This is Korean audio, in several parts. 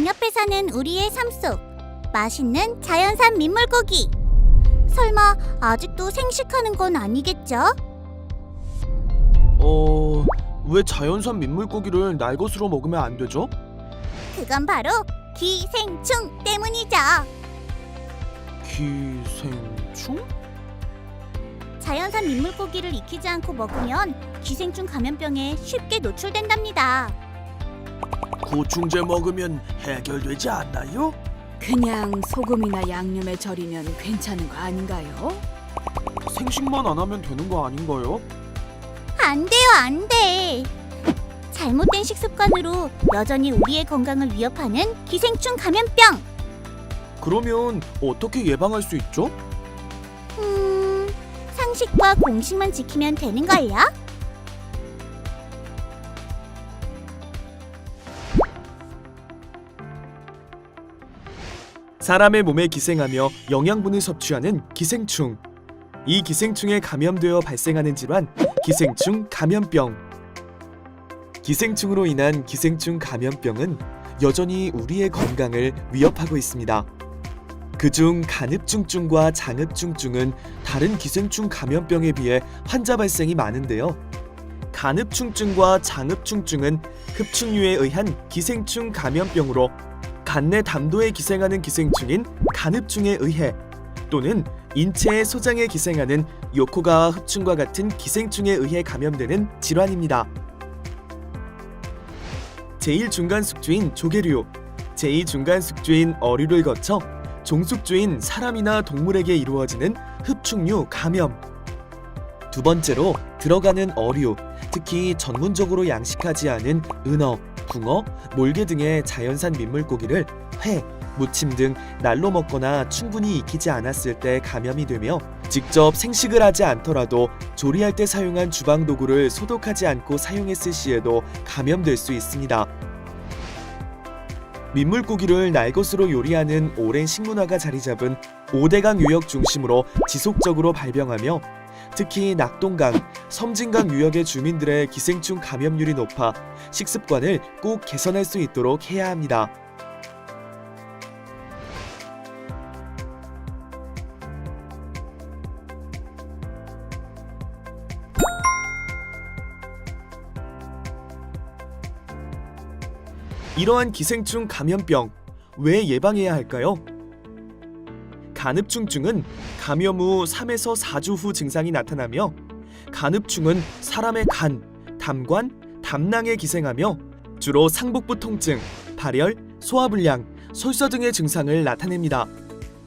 강 옆에 사는 우리의 삶 속 맛있는 자연산 민물고기. 설마 아직도 생식하는 건 아니겠죠? 왜 자연산 민물고기를 날것으로 먹으면 안 되죠? 그건 바로 기생충 때문이죠. 기생충? 자연산 민물고기를 익히지 않고 먹으면 기생충 감염병에 쉽게 노출된답니다. 구충제 먹으면 해결되지 않나요? 그냥 소금이나 양념에 절이면 괜찮은 거 아닌가요? 생식만 안 하면 되는 거 아닌가요? 안 돼요, 안 돼. 잘못된 식습관으로 여전히 우리의 건강을 위협하는 기생충 감염병. 그러면 어떻게 예방할 수 있죠? 상식과 공식만 지키면 되는걸요? 사람의 몸에 기생하며 영양분을 섭취하는 기생충. 이 기생충에 감염되어 발생하는 질환, 기생충 감염병. 기생충으로 인한 기생충 감염병은 여전히 우리의 건강을 위협하고 있습니다. 그중 간흡충증과 장흡충증은 다른 기생충 감염병에 비해 환자 발생이 많은데요. 간흡충증과 장흡충증은 흡충류에 의한 기생충 감염병으로 간내 담도에 기생하는 기생충인 간흡충에 의해 또는 인체의 소장에 기생하는 요코가와 흡충과 같은 기생충에 의해 감염되는 질환입니다. 제1중간숙주인 조개류, 제2중간숙주인 어류를 거쳐 종숙주인 사람이나 동물에게 이루어지는 흡충류 감염. 두 번째로 들어가는 어류, 특히 전문적으로 양식하지 않은 은어, 붕어, 몰개 등의 자연산 민물고기를 회, 무침 등 날로 먹거나 충분히 익히지 않았을 때 감염이 되며 직접 생식을 하지 않더라도 조리할 때 사용한 주방도구를 소독하지 않고 사용했을 시에도 감염될 수 있습니다. 민물고기를 날것으로 요리하는 오랜 식문화가 자리잡은 5대강 유역 중심으로 지속적으로 발병하며 특히 낙동강, 섬진강 유역의 주민들의 기생충 감염률이 높아 식습관을 꼭 개선할 수 있도록 해야 합니다. 이러한 기생충 감염병, 왜 예방해야 할까요? 간흡충증은 감염 후 3에서 4주 후 증상이 나타나며 간흡충은 사람의 간, 담관, 담낭에 기생하며 주로 상복부 통증, 발열, 소화불량, 설사 등의 증상을 나타냅니다.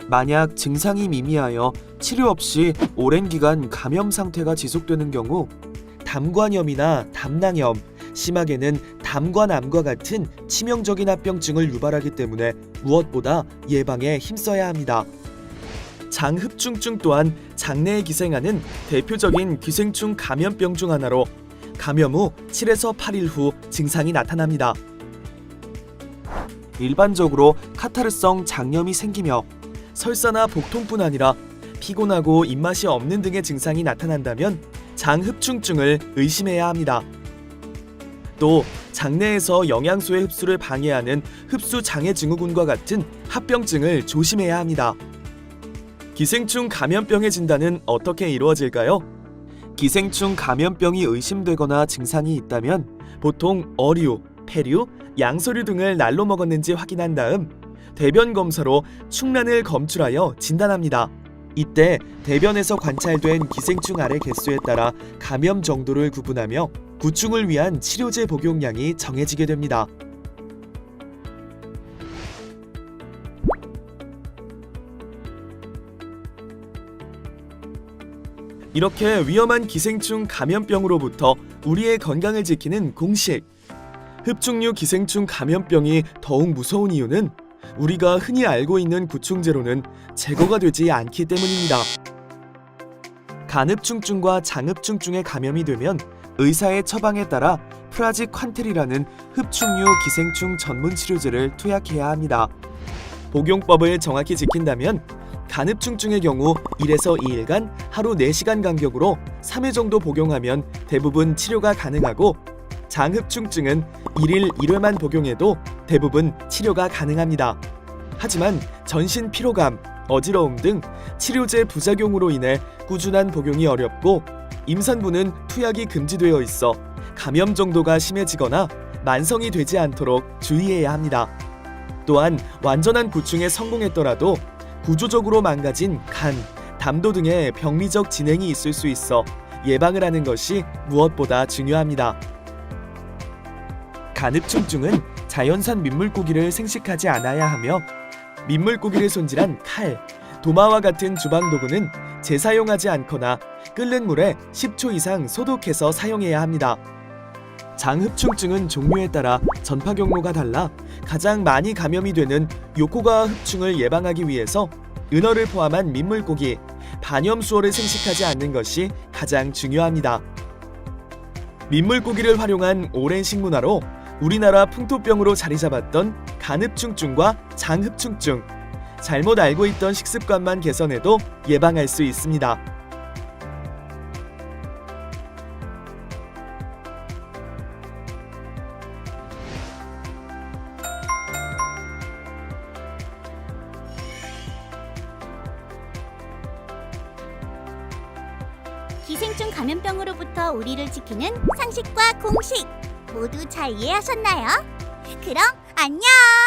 만약 증상이 미미하여 치료 없이 오랜 기간 감염 상태가 지속되는 경우 담관염이나 담낭염, 심하게는 담관암과 같은 치명적인 합병증을 유발하기 때문에 무엇보다 예방에 힘써야 합니다. 장흡충증 또한 장내에 기생하는 대표적인 기생충 감염병 중 하나로 감염 후 7에서 8일 후 증상이 나타납니다. 일반적으로 카타르성 장염이 생기며 설사나 복통뿐 아니라 피곤하고 입맛이 없는 등의 증상이 나타난다면 장흡충증을 의심해야 합니다. 또 장내에서 영양소의 흡수를 방해하는 흡수장애 증후군과 같은 합병증을 조심해야 합니다. 기생충 감염병의 진단은 어떻게 이루어질까요? 기생충 감염병이 의심되거나 증상이 있다면 보통 어류, 폐류, 양서류 등을 날로 먹었는지 확인한 다음 대변 검사로 충란을 검출하여 진단합니다. 이때 대변에서 관찰된 기생충 알의 개수에 따라 감염 정도를 구분하며 구충을 위한 치료제 복용량이 정해지게 됩니다. 이렇게 위험한 기생충 감염병으로부터 우리의 건강을 지키는 공식. 흡충류 기생충 감염병이 더욱 무서운 이유는 우리가 흔히 알고 있는 구충제로는 제거가 되지 않기 때문입니다. 간흡충증과 장흡충증에 감염이 되면 의사의 처방에 따라 프라지퀀텔이라는 흡충류 기생충 전문 치료제를 투약해야 합니다. 복용법을 정확히 지킨다면 간흡충증의 경우 1에서 2일간 하루 4시간 간격으로 3회 정도 복용하면 대부분 치료가 가능하고 장흡충증은 1일 1회만 복용해도 대부분 치료가 가능합니다. 하지만 전신 피로감, 어지러움 등 치료제 부작용으로 인해 꾸준한 복용이 어렵고 임산부는 투약이 금지되어 있어 감염 정도가 심해지거나 만성이 되지 않도록 주의해야 합니다. 또한 완전한 구충에 성공했더라도 구조적으로 망가진 간, 담도 등의 병리적 진행이 있을 수 있어 예방을 하는 것이 무엇보다 중요합니다. 간흡충증은 자연산 민물고기를 생식하지 않아야 하며 민물고기를 손질한 칼, 도마와 같은 주방도구는 재사용하지 않거나 끓는 물에 10초 이상 소독해서 사용해야 합니다. 장흡충증은 종류에 따라 전파 경로가 달라 가장 많이 감염이 되는 요코가와 흡충을 예방하기 위해서 은어를 포함한 민물고기, 반염수어를 생식하지 않는 것이 가장 중요합니다. 민물고기를 활용한 오랜 식문화로 우리나라 풍토병으로 자리 잡았던 간흡충증과 장흡충증, 잘못 알고 있던 식습관만 개선해도 예방할 수 있습니다. 기생충 감염병으로부터 우리를 지키는 상식과 공식 모두 잘 이해하셨나요? 그럼 안녕!